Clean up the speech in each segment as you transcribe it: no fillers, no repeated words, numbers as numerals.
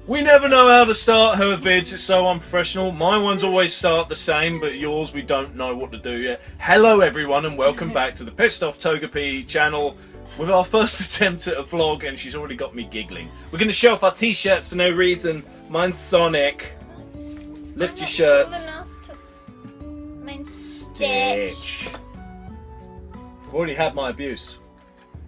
We never know how to start her vids, it's so unprofessional. My ones always start the same, but yours we don't know what to do yet. Hello everyone and welcome back to the PissedOffTogepi channel with our first attempt at a vlog, and she's already got me giggling. We're going to show off our t-shirts for no reason. Mine's Sonic. Lift your shirts. Mine's Stitch. I've already had my abuse.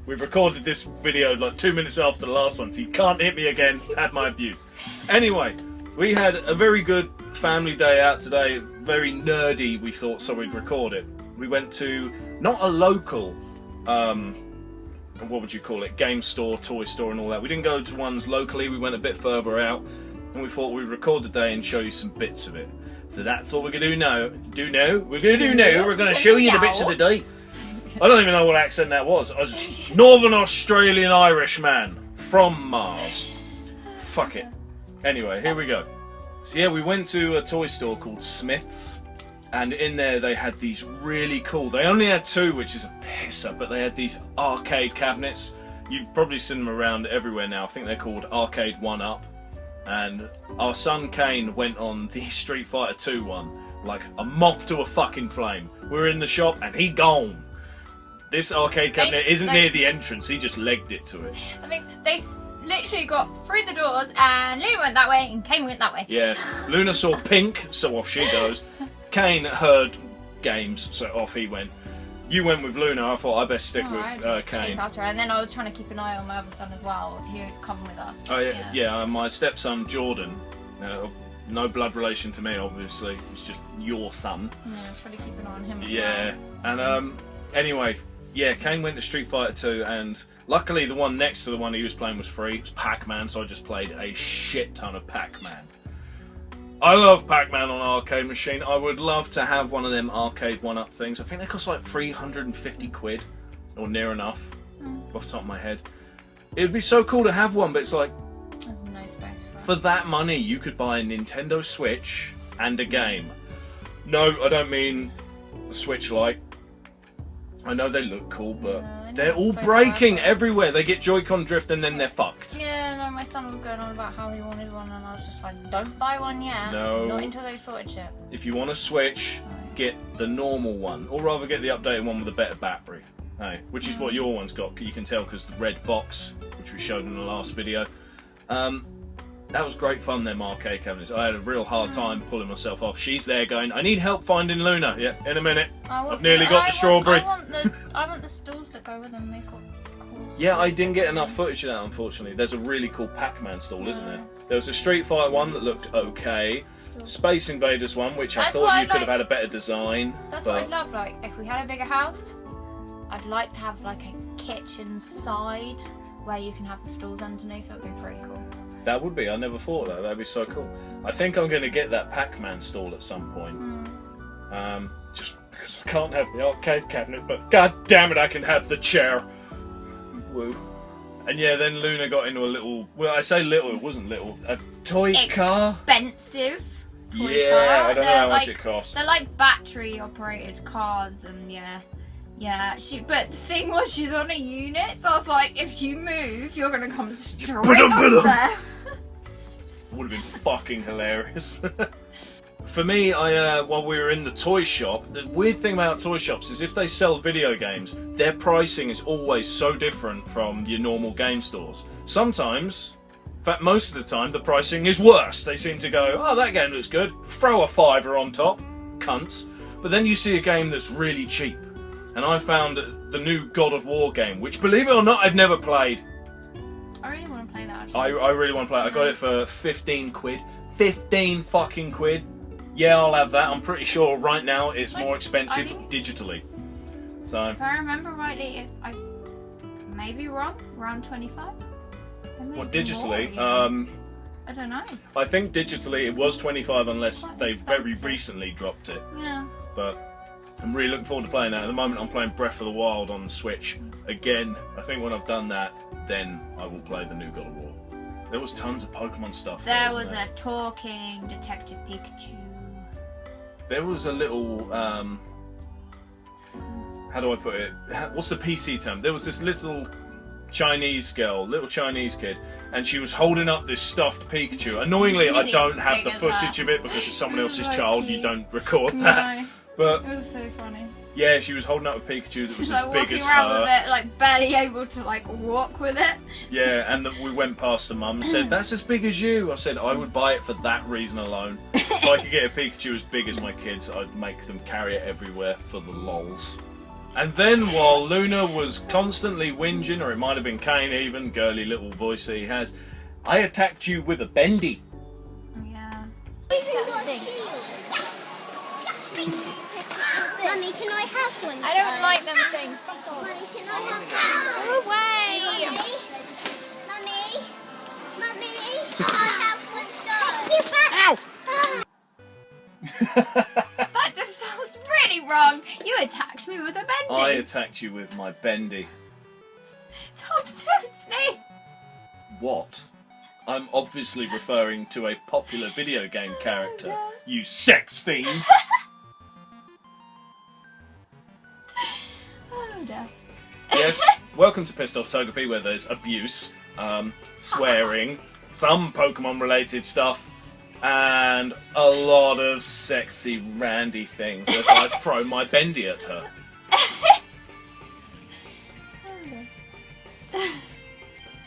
We've recorded this video like 2 minutes after the last one, so you can't hit me again. Had my abuse. Anyway, we had a very good family day out today. Very nerdy, we thought, so we'd record it. We went to, not a local, what would you call it, game store, toy store and all that. We didn't go to ones locally, we went a bit further out. And we thought we'd record the day and show you some bits of it. So that's what we're going to do now. We're going to show you the bits of the day. I don't even know what accent that was. I was Northern Australian Irish man from Mars. Fuck it. Anyway, here we go. So yeah, we went to a toy store called Smith's, and in there they had these really cool. They only had two, which is a pisser, but they had these arcade cabinets. You've probably seen them around everywhere now. I think they're called Arcade 1-Up. And our son Kane went on the Street Fighter 2 one, like a moth to a fucking flame. We were in the shop and he gone. This arcade cabinet isn't near the entrance, he just legged it to it. I mean, they literally got through the doors and Luna went that way and Kane went that way. Yeah, Luna saw pink, so off she goes. Kane heard games, so off he went. You went with Luna, I thought I'd best stick with Kane. After her. And then I was trying to keep an eye on my other son as well, who would come with us. Oh yeah, my stepson Jordan, no blood relation to me obviously, it's just your son. Yeah, try to keep an eye on him as Yeah, well. and anyway, yeah, Kane went to Street Fighter 2, and luckily the one next to the one he was playing was free. It was Pac-Man, so I just played a shit ton of Pac-Man. I love Pac-Man on arcade machine. I would love to have one of them arcade 1-Up things. I think they cost like 350 quid, or near enough, off the top of my head. It would be so cool to have one, but it's like, There's no space for that money you could buy a Nintendo Switch and a game. No, I don't mean the Switch Lite. I know they look cool, but they're all breaking everywhere. They get Joy-Con drift and then they're fucked. Yeah, no, my son was going on about how he wanted one, and I was just like, don't buy one yet. No. Not until they sorted shit. If you want a Switch, get the normal one, or rather get the updated one with a better battery. Hey, which is what your one's got. You can tell because the red box, which we showed in the last video. That was great fun, them arcade cabinets. I had a real hard time pulling myself off. She's there going, I need help finding Luna. Yeah, in a minute. I've nearly got the strawberry. I want the stools that go with them. They're cool. Yeah, I didn't get enough footage of that, unfortunately. There's a really cool Pac-Man stall, isn't there? There was a Street Fighter one that looked okay. Space Invaders one, which I thought you could have had a better design. That's what I'd love. Like, if we had a bigger house, I'd like to have like a kitchen side where you can have the stools underneath. That'd be pretty cool. That would be. I never thought of that. That'd be so cool. I think I'm going to get that Pac-Man stall at some point. Just because I can't have the arcade cabinet, but god damn it, I can have the chair. Woo. And yeah, then Luna got into a little, well, I say little, it wasn't little, a toy car. Expensive. Yeah, I don't know how much it costs. They're like battery operated cars, and yeah. But the thing was, she's on a unit, so I was like, if you move, you're gonna come straight up there. Would have been fucking hilarious. For me, while we were in the toy shop, the weird thing about toy shops is if they sell video games, their pricing is always so different from your normal game stores. Sometimes, in fact most of the time, the pricing is worse. They seem to go, oh, that game looks good, throw a $5 on top, cunts. But then you see a game that's really cheap. And I found the new God of War game, which, believe it or not, I've never played. I really want to play that, actually. I really want to play it. I got it for 15 quid. 15 fucking quid. Yeah, I'll have that. I'm pretty sure right now it's more expensive digitally. So, if I remember rightly, I may be wrong, around 25? What, digitally? I don't know. I think digitally it was 25 unless they've very recently dropped it. Yeah. But I'm really looking forward to playing that. At the moment I'm playing Breath of the Wild on the Switch. Again, I think when I've done that, then I will play the new God of War. There was tons of Pokemon stuff. There was a talking Detective Pikachu. There was a little, how do I put it? What's the PC term? There was this little Chinese girl, little Chinese kid, and she was holding up this stuffed Pikachu. Annoyingly, I Really don't have the big as footage that. of it because it's someone It was else's so child. You cute. don't record that. No, But it was so funny. yeah, she was holding up a Pikachu that was She's as like big walking as around her. with it, like barely able to like walk with it. Yeah, and we went past the mum and said, "That's as big as you." I said, "I would buy it for that reason alone. If I could get a Pikachu as big as my kids, I'd make them carry it everywhere for the lols." And then while Luna was constantly whinging, or it might have been Kane even, girly little voice that he has, I attacked you with a bendy. Yeah. Mummy, can I have one? I don't like them things. Mummy, can I have one? Go away. Mummy, Mummy, I have one. Give back. Ow! That just sounds really wrong. You attacked me with a bendy. I attacked you with my bendy. Tom, seriously? What? I'm obviously referring to a popular video game character, no. you sex fiend. Oh no. Yes, welcome to PissedOffTogepi, where there's abuse, swearing, some Pokemon related stuff, and a lot of sexy randy things as I throw my bendy at her.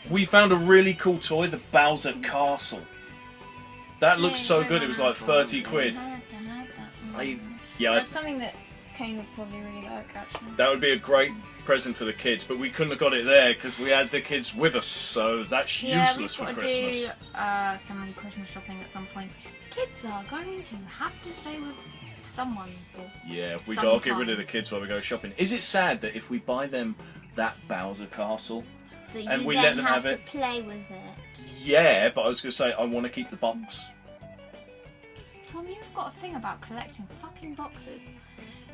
We found a really cool toy, the Bowser Castle. That looks so good, it was like 30 quid. That's something that Kane would probably really like, actually. That would be a great present for the kids, but we couldn't have got it there because we had the kids with us, so that's useless for we've got Christmas. to do some Christmas shopping at some point. Kids are going to have to stay with someone. Yeah, we some gotta get rid kind. of the kids while we go shopping. Is it sad that if we buy them that Bowser Castle, So you and we then let them have to it? play with it. Yeah, but I was gonna say I want to keep the box. Tom, you've got a thing about collecting fucking boxes.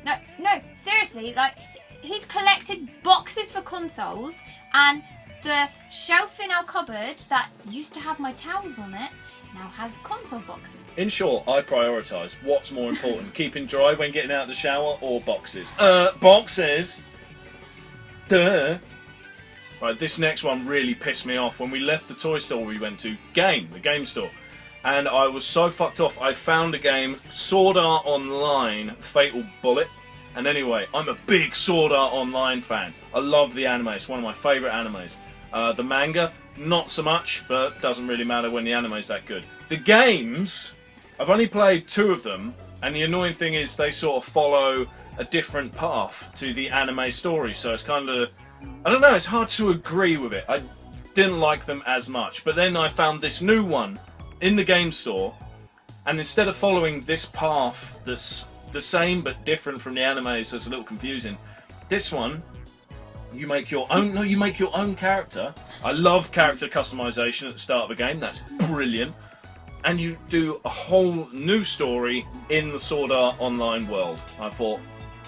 No, seriously, like, he's collected boxes for consoles, and the shelf in our cupboard that used to have my towels on it now has console boxes. In short, I prioritise what's more important: keeping dry when getting out of the shower, or boxes. Boxes. Duh. Right, this next one really pissed me off. When we left the toy store we went to, the game store, and I was so fucked off. I found a game, Sword Art Online Fatal Bullet. And anyway, I'm a big Sword Art Online fan. I love the anime, it's one of my favourite animes. The manga, not so much, but doesn't really matter when the anime's that good. The games, I've only played 2 of them, and the annoying thing is they sort of follow a different path to the anime story, so it's kind of, I don't know, it's hard to agree with it. I didn't like them as much, but then I found this new one in the game store, and instead of following this path that's the same but different from the anime, so it's a little confusing, this one, you make your own character. I love character customization at the start of a game, that's brilliant. And you do a whole new story in the Sword Art Online world. I thought,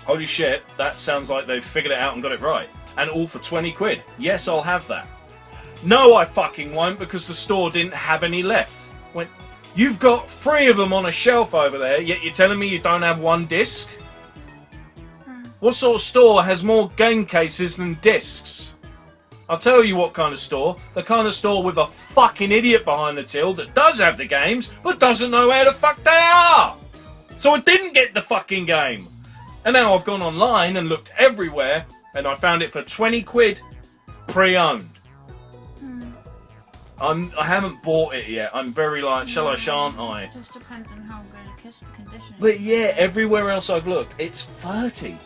holy shit, that sounds like they've figured it out and got it right. And all for 20 quid. Yes, I'll have that. No, I fucking won't, because the store didn't have any left. Went, you've got 3 of them on a shelf over there, yet you're telling me you don't have 1 disc? What sort of store has more game cases than discs? I'll tell you what kind of store. The kind of store with a fucking idiot behind the till that does have the games, but doesn't know where the fuck they are! So I didn't get the fucking game! And now I've gone online and looked everywhere, and I found it for 20 quid, pre-owned. I haven't bought it yet. I'm very like, shall I, shan't I? It just depends on how good a condition it But is. yeah, everywhere else I've looked, it's 30.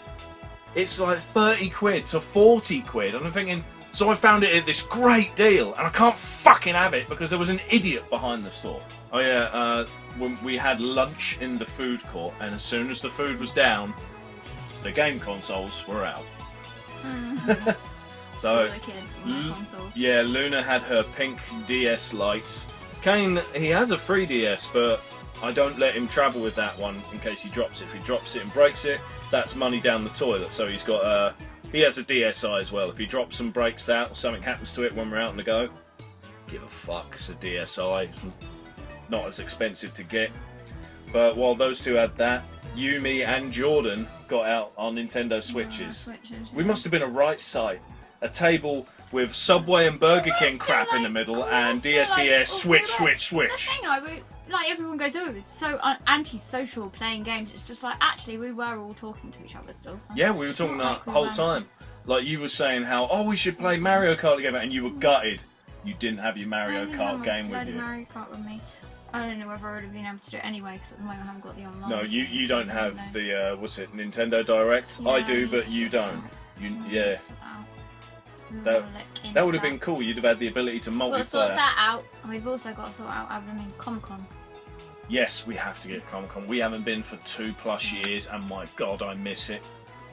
It's like 30 quid to 40 quid. And I'm thinking, so I found it at this great deal, and I can't fucking have it because there was an idiot behind the store. Oh yeah, when we had lunch in the food court, and as soon as the food was down, the game consoles were out. So, All the kids on their consoles. yeah, Luna had her pink DS Lite. Kane, he has a 3DS, but I don't let him travel with that one in case he drops it. If he drops it and breaks it, that's money down the toilet. So he's got he has a DSi as well. If he drops and breaks that, or something happens to it when we're out on the go, give a fuck. It's a DSi, not as expensive to get. But while those two had that, Yumi and Jordan got out our Nintendo Switches. Switches, We yeah. must have been a right sight. A table with Subway and Burger Well, King it's crap still in the like- middle, well, and it's still like- DSDS switch. That's the thing, like everyone goes, oh, it's so anti-social playing games. It's just like, actually, we were all talking to each other still. So. Yeah, we were talking Not the like we whole were. time. Like you were saying how, oh, we should play Mario Kart together, and you were gutted. You didn't have your Mario I didn't Kart have my game with bloody you. Mario Kart with me. I don't know whether I would have been able to do it anyway, because at the moment I haven't got the online. No, you don't have No. the what's it, Nintendo Direct? Yeah, I I do, need but to you sort that don't. out. You I yeah. need to sort that out. That- We'll look into That would have been cool. You'd have had the ability to We've got to sort multiplayer. that out, and we've also got to sort out Comic-Con. Yes, we have to get Comic Con. We haven't been for 2+ years, and my God, I miss it.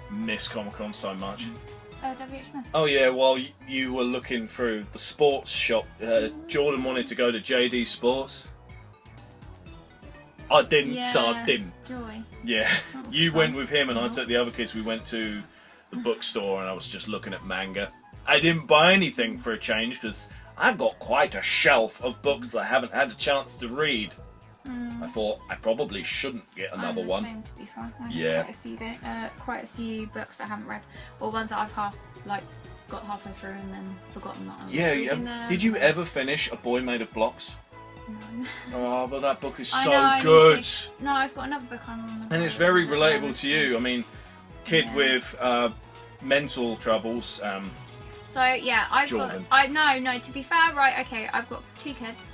Miss Comic Con so much. WH Smith. Oh yeah, while you were looking through the sports shop, Jordan wanted to go to JD Sports. I didn't, so I didn't. Joy. Yeah, That was you fun. went with him, and I took the other kids. We went to the bookstore, and I was just looking at manga. I didn't buy anything for a change because I've got quite a shelf of books I haven't had a chance to read. I thought I probably shouldn't get another I'm the one. same, to be fair. I have Yeah. quite a few books I haven't read, or ones that I've got halfway through and then forgotten that I was reading them. Did you ever finish A Boy Made of Blocks? No. Oh, but that book is I so know, I need good. No, I've got another book I'm on. And it's very relatable to you. I mean, kid Yeah. with mental troubles. So yeah, I've Jordan. got. No. To be fair, right? Okay, I've got 2 kids,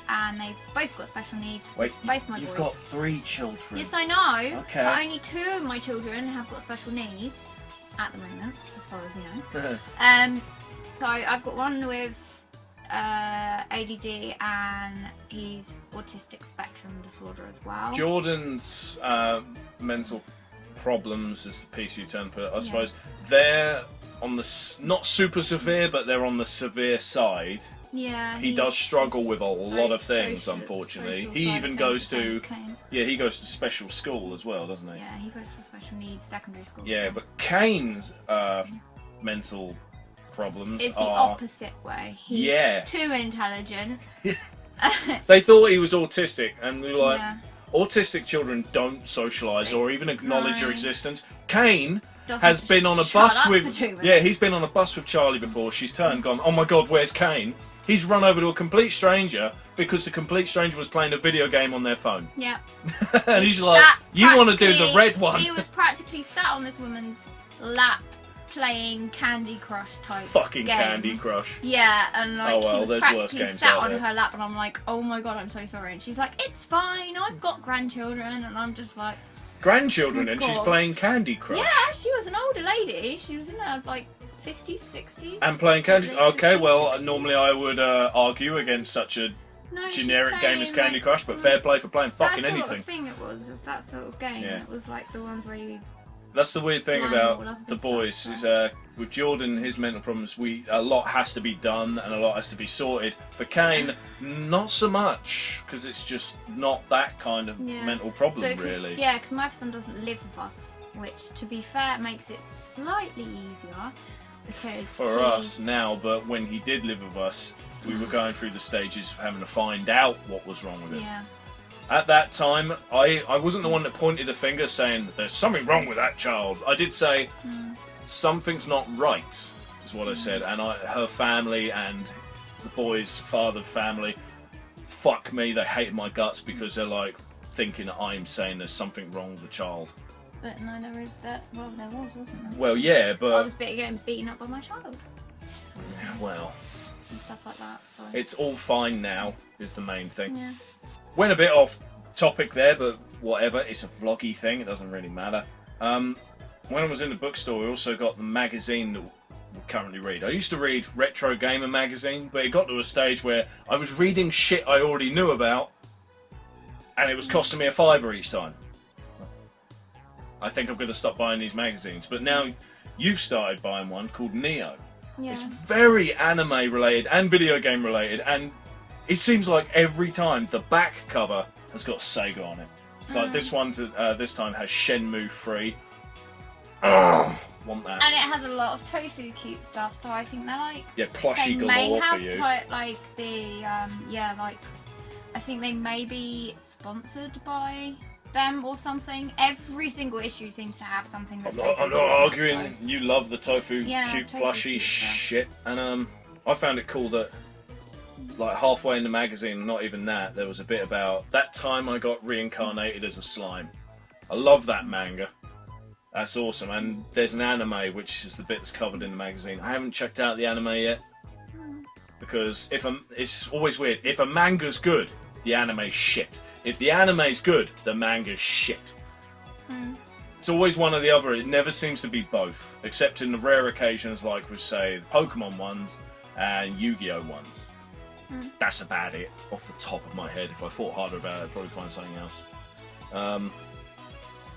and they've both got special needs. Wait, both my you've boys. got 3 children. Yes, I know. Okay. But only 2 of my children have got special needs at the moment, as far as we know. So I've got one with ADD, and he's autistic spectrum disorder as well. Jordan's mental problems, is the PC term for it, I Yeah. suppose. They're on the not super severe, but they're on the severe side. Yeah. He he's does struggle just with a lot of things, social- unfortunately. social He side even of goes things, to the same as Kane. yeah, he goes to special school as well, doesn't he? Yeah, he goes to special needs secondary school. Yeah, but Kane's mental problems It's the are. opposite way. He's Yeah. too intelligent. They thought he was autistic, and we were like, Yeah. autistic children don't socialise or even acknowledge your No. existence. Kane Doesn't has been on a shut bus up with for 2 minutes. yeah, he's been on a bus with Charlie before. She's turned and gone, oh my God, where's Kane? He's run over to a complete stranger because the complete stranger was playing a video game on their phone. Yeah. And he's He like, sat you want to do the practically- red one? He was practically sat on this woman's lap playing Candy Crush type Fucking game. Candy Crush. Yeah, and like Oh, well, he was there's worse practically games sat out on there. her lap, and I'm like, oh my God, I'm so sorry. And she's like, it's fine, I've got grandchildren, and I'm just like, Grandchildren, Oh, and she's God. playing Candy Crush. yeah, she was an older lady. She was in her like 50s, 60s. And playing Candy. Late Okay, 50s, well, 60s. normally I would argue against such a No, she's generic game as playing, Candy like, Crush, but fair play for playing fucking that anything. sort of thing it was that sort of game. Yeah. It was like the ones where you. That's the weird thing Line all up about and the stuff, boys so. is with Jordan, his mental problems, a lot has to be done and a lot has to be sorted. For Kane, not so much, because it's just not that kind of Yeah. mental problem, So, 'cause- really. Yeah, because my son doesn't live with us, which, to be fair, makes it slightly easier because For us now, but when he did live with us, we were going through the stages of having to find out what was wrong with him. Yeah. At that time, I wasn't the one that pointed a finger saying, there's something wrong with that child. I did say, something's not right, is what I said. And her family and the boy's father family, fuck me, they hated my guts because they're like thinking I'm saying there's something wrong with the child. But no, there is that. Well, there was, wasn't there? Well, yeah, I but, was getting beaten up by my child. well, And stuff like that. So. it's all fine now, is the main thing. Yeah. Went a bit off topic there, but whatever. It's a vloggy thing. It doesn't really matter. When I was in the bookstore, we also got the magazine that we currently read. I used to read Retro Gamer magazine, but it got to a stage where I was reading shit I already knew about, and it was costing me a £5 each time. I think I'm going to stop buying these magazines. But now you've started buying one called Neo. Yeah. It's very anime related and video game related, and it seems like every time the back cover has got Sega on it. It's like this one this time has Shenmue 3. Ugh, want that. And it has a lot of tofu cute stuff, so I think they're like. Yeah, plushy They may galore for have you. quite like the I think they may be sponsored by them or something. Every single issue seems to have something that's I'm not arguing. You love the tofu cute tofu plushy cute stuff. shit, and I found it cool that like halfway in the magazine, not even that, there was a bit about that time I got reincarnated as a slime. I love that manga. That's awesome. And there's an anime, which is the bit that's covered in the magazine. I haven't checked out the anime yet because it's always weird. If a manga's good, the anime's shit. If the anime's good, the manga's shit. It's always one or the other. It never seems to be both, except in the rare occasions like we say the Pokemon ones and Yu-Gi-Oh ones. That's about it off the top of my head. If I thought harder about it, I'd probably find something else.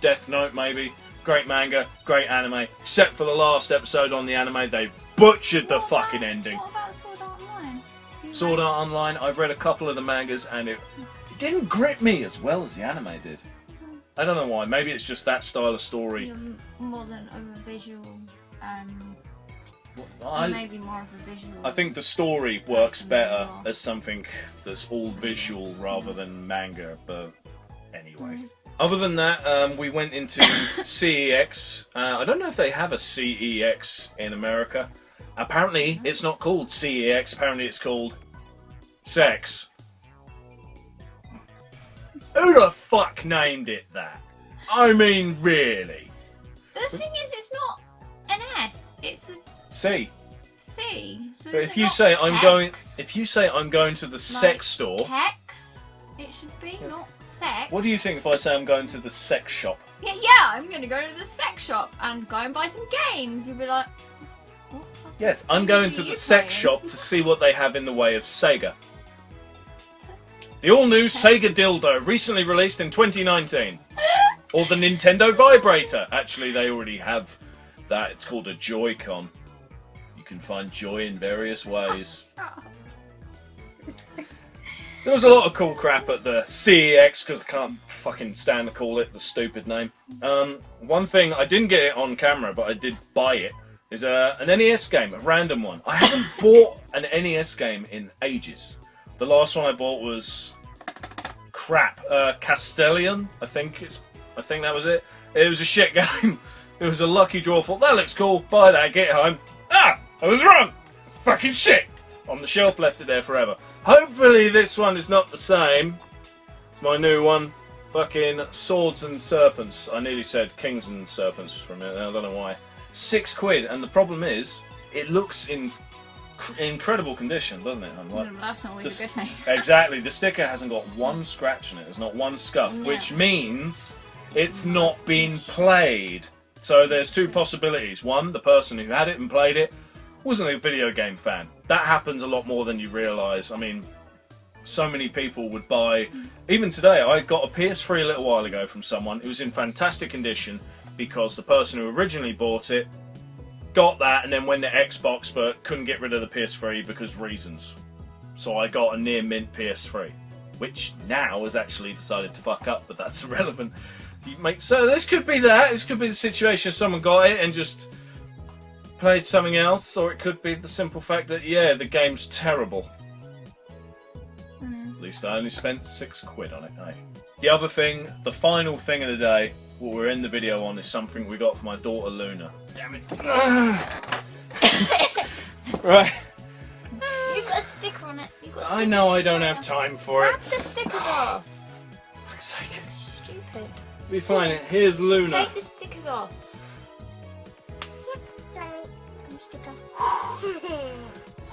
Death Note, maybe. Great manga, great anime. Except for the last episode on the anime, they butchered the fucking ending. What about Sword Art Online? Sword Art Online, I've read a couple of the mangas and it didn't grip me as well as the anime did. I don't know why. Maybe it's just that style of story. You're more than over visual. Maybe more of a visual. I think the story works better as something that's all visual rather than manga, but anyway. Other than that, we went into CEX. I don't know if they have a CEX in America. Apparently, it's not called CEX. Apparently, it's called Sex. Who the fuck named it that? I mean, really? The thing is, it's not an S. It's a C. C. So But is if it you not say Kex? I'm going to the sex store, Kex? It should be not sex. what do you think if I say I'm going to the sex shop? Yeah, I'm going to go to the sex shop and go and buy some games. You'll be like, what? Yes, I'm going to the sex shop to see what they have in the way of Sega. The all-new Sega Dildo, recently released in 2019. Or the Nintendo Vibrator. Actually, they already have that. It's called a Joy-Con. You can find joy in various ways. There was a lot of cool crap at the CEX, because I can't fucking stand to call it the stupid name. One thing, I didn't get it on camera, but I did buy it, is an NES game, a random one. I haven't bought an NES game in ages. The last one I bought was crap, Castellion. I think that was it. It was a shit game. It was a lucky draw. Thought that looks cool. Buy that. Get home. Ah, I was wrong. It's fucking shit. On the shelf, left it there forever. Hopefully this one is not the same. It's my new one. Fucking Swords and Serpents. I nearly said Kings and Serpents from it. I don't know why. £6, and the problem is, it looks in incredible condition, doesn't it? Like, That's not always a good thing. Exactly. The sticker hasn't got one scratch in it. There's not one scuff, which means it's not been played. So there's two possibilities. One, the person who had it and played it wasn't a video game fan. That happens a lot more than you realise. I mean, so many people would buy... Even today, I got a PS3 a little while ago from someone. It was in fantastic condition because the person who originally bought it got that and then went to Xbox but couldn't get rid of the PS3 because reasons. So I got a near mint PS3, which now has actually decided to fuck up, but that's irrelevant. So this could be that. This could be the situation someone got it and just played something else, or it could be the simple fact that, yeah, the game's terrible. At least I only spent £6 on it, eh? The other thing, the final thing of the day, what we're in the video on, is something we got for my daughter Luna. Damn it. Right. You've got a sticker on it. I know I don't have time for it. Grab the stickers off. For fuck's sake. Stupid. Be fine. Here's Luna. Take the stickers off.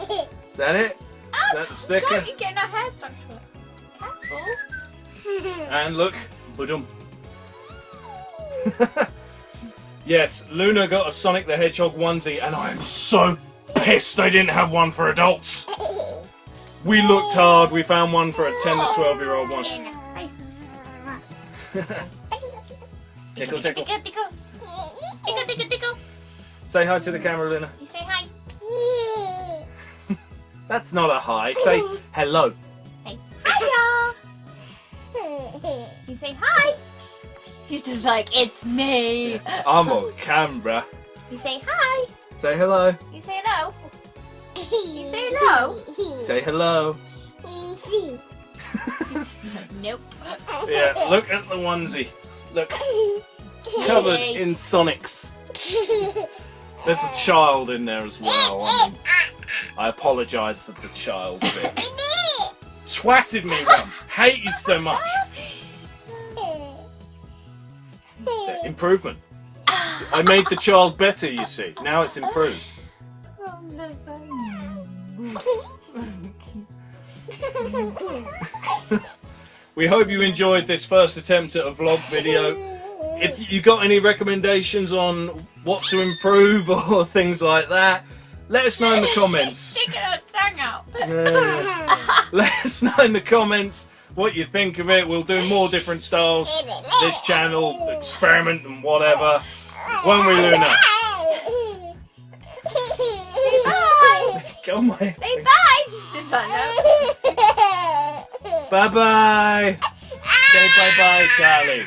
Is that it? Ouch! Is that the sticker? Don't you get no hair stuck to it. Careful. And look, ba-dum. Yes, Luna got a Sonic the Hedgehog onesie, and I'm so pissed they didn't have one for adults. We looked hard, we found one for a 10 to 12-year-old one. Tickle, tickle. Tickle. Say hi to the camera, Luna. You say hi. That's not a hi. Say hello. Hey. Hiya. You say hi. She's just like, it's me. I'm on camera. You say hi. Say hello. You say hello. You say hello. Say hello. Nope. Yeah, look at the onesie. Look, covered in Sonics. There's a child in there as well. I mean, I apologise for the child bit. Twatted me, Rum. Hate you so much. Improvement. I made the child better, you see. Now it's improved. We hope you enjoyed this first attempt at a vlog video. If you got any recommendations on what to improve or things like that, let us know in the comments. Sticking her tongue out. Let us know in the comments what you think of it. We'll do more different styles. This channel, experiment and whatever. When we do that. Come on. Say bye. Just like that. Bye bye. Say bye bye, Charlie.